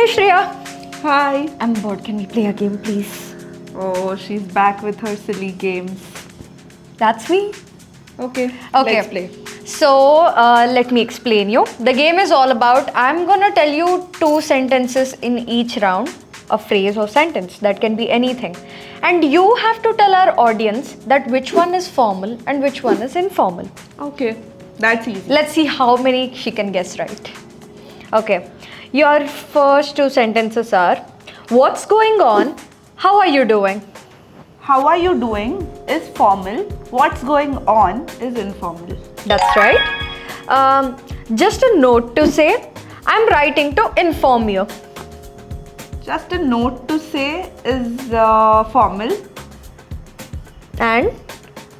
Hey Shreya. Hi. I'm bored. Can we play a game, please? Oh, she's back with her silly games. That's me. Okay, Okay. let's play. So let me explain you. The game is all about I'm gonna tell you two sentences in each round, a phrase or sentence that can be anything, and you have to tell our audience that which one is formal and which one is informal. Okay, that's easy. Let's see how many she can guess right. Okay. Your first two sentences are what's going on? How are you doing? How are you doing is formal. What's going on is informal. That's right. Just a note to say, I'm writing to inform you. Just a note to say is formal. And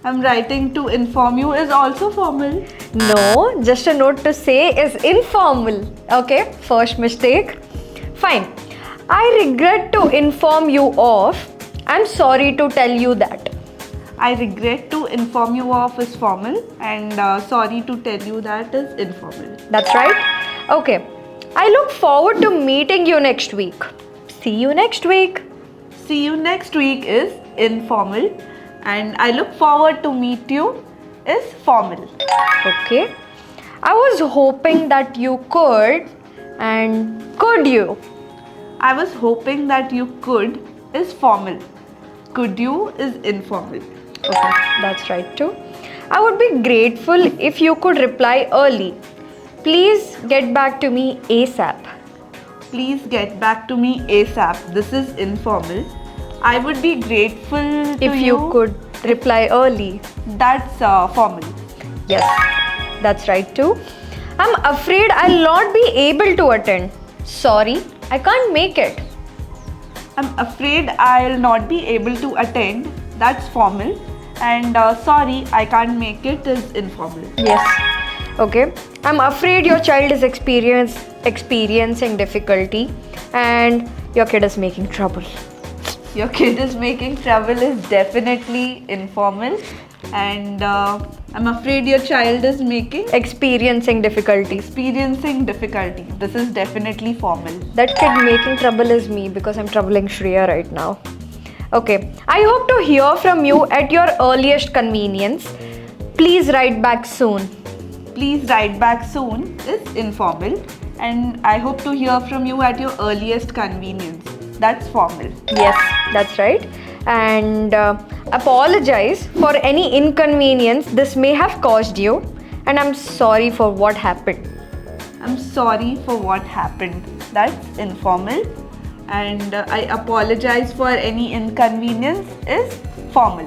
I'm writing to inform you is also formal. no, just a note to say is informal. Okay, first mistake. Fine. I regret to inform you of. I'm sorry to tell you that. I regret to inform you of is formal and sorry to tell you that is informal. That's right. Okay. I look forward to meeting you next week. See you next week. See you next week is informal and I look forward to meet you is formal. Okay. I was hoping that you could, and could you? I was hoping that you could is formal. Could you is informal. Okay, that's right too. I would be grateful if you could reply early. Please get back to me ASAP. Please get back to me ASAP. This is informal. I would be grateful to If you could reply early. That's formal. Yes, that's right too. I'm afraid I'll not be able to attend. Sorry, I can't make it. I'm afraid I'll not be able to attend. That's formal. And sorry, I can't make it is informal. Yes. Okay. I'm afraid your child is experiencing difficulty and your kid is making trouble. Your kid is making trouble is definitely informal. And I'm afraid your child is Experiencing difficulties. experiencing difficulty. This is definitely formal. That kid making trouble is me because I'm troubling Shreya right now. Okay. I hope to hear from you at your earliest convenience. Please write back soon. Please write back soon is informal. And I hope to hear from you at your earliest convenience. That's formal. Yes, that's right. And apologize for any inconvenience this may have caused you. And I'm sorry for what happened. I'm sorry for what happened. That's informal. And I apologize for any inconvenience is formal.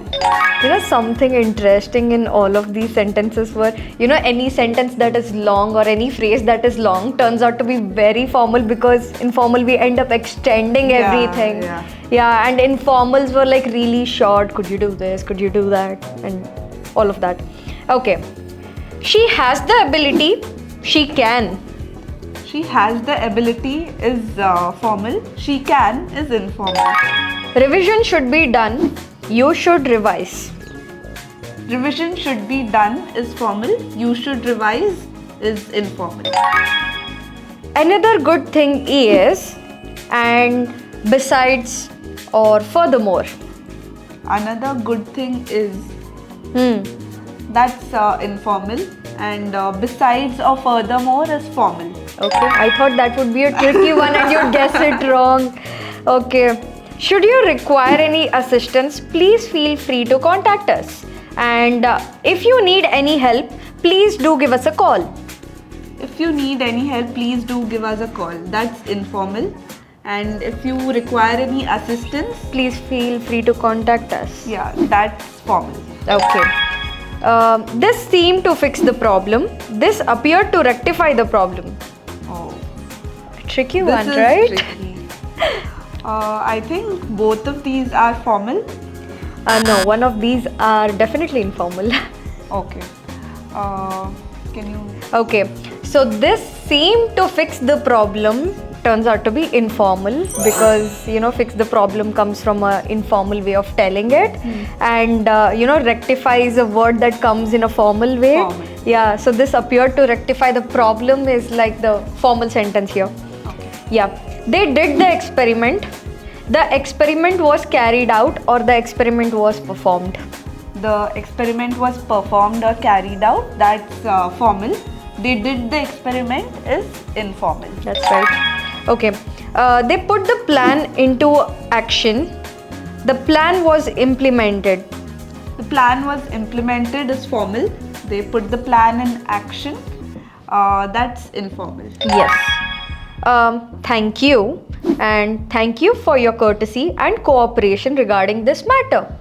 You know, something interesting in all of these sentences were, any sentence that is long or any phrase that is long turns out to be very formal because informal we end up extending everything. Yeah, and informals were like really short. Could you do this? Could you do that? And all of that. Okay. She has the ability. She can. She has the ability is formal. She can is informal. Revision should be done. You should revise. Revision should be done is formal. You should revise is informal. Another good thing is, and besides or furthermore. Another good thing is. That's informal. And besides or furthermore is formal. Okay, I thought that would be a tricky one and you'd guess it wrong. Okay. Should you require any assistance, please feel free to contact us. And if you need any help, please do give us a call. If you need any help, please do give us a call. That's informal. And if you require any assistance, please feel free to contact us. Yeah, that's formal. Okay. This seemed to fix the problem. This appeared to rectify the problem. Oh. Tricky This one, is right? tricky. I think both of these are formal. No, one of these are definitely informal. Okay. Can you... Okay. So this seemed to fix the problem turns out to be informal because, fix the problem comes from an informal way of telling it. And, rectify is a word that comes in a formal way. Formal. Yeah. So this appeared to rectify the problem is like the formal sentence here. Okay. Yeah. They did the experiment. The experiment was carried out or the experiment was performed. The experiment was performed or carried out. That's formal. They did the experiment is informal. That's right. Okay. They put the plan into action. The plan was implemented. The plan was implemented is formal. They put the plan in action. That's informal. Yes. Thank you. And thank you for your courtesy and cooperation regarding this matter.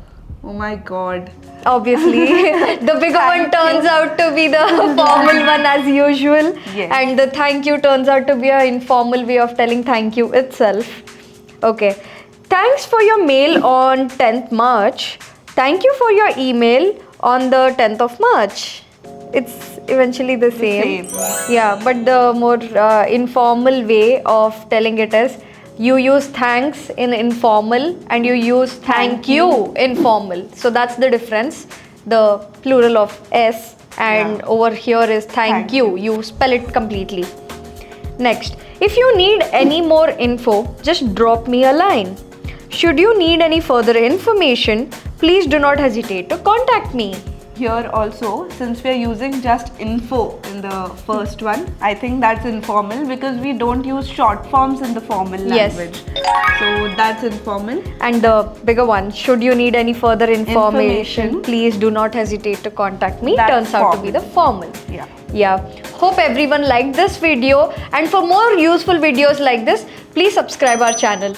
Oh my god. Obviously, the bigger one Thank turns you. out to be the formal one as usual. Yes. And the thank you turns out to be an informal way of telling thank you itself. Okay. Thanks for your mail on 10th March. Thank you for your email on the 10th of March. It's eventually the same. Yeah, but the more informal way of telling it is you use thanks in informal and you use thank you in formal. So that's the difference. The plural of S and over here is thank you. You spell it completely. Next, if you need any more info, just drop me a line. Should you need any further information, please do not hesitate to contact me. Here also, since we are using just info in the first one, I think that's informal because we don't use short forms in the formal Yes. language. So that's informal. And the bigger one, should you need any further information, Information. please do not hesitate to contact me. That's Turns out to be the formal. Yeah. Yeah. Hope everyone liked this video, and for more useful videos like this, please subscribe our channel.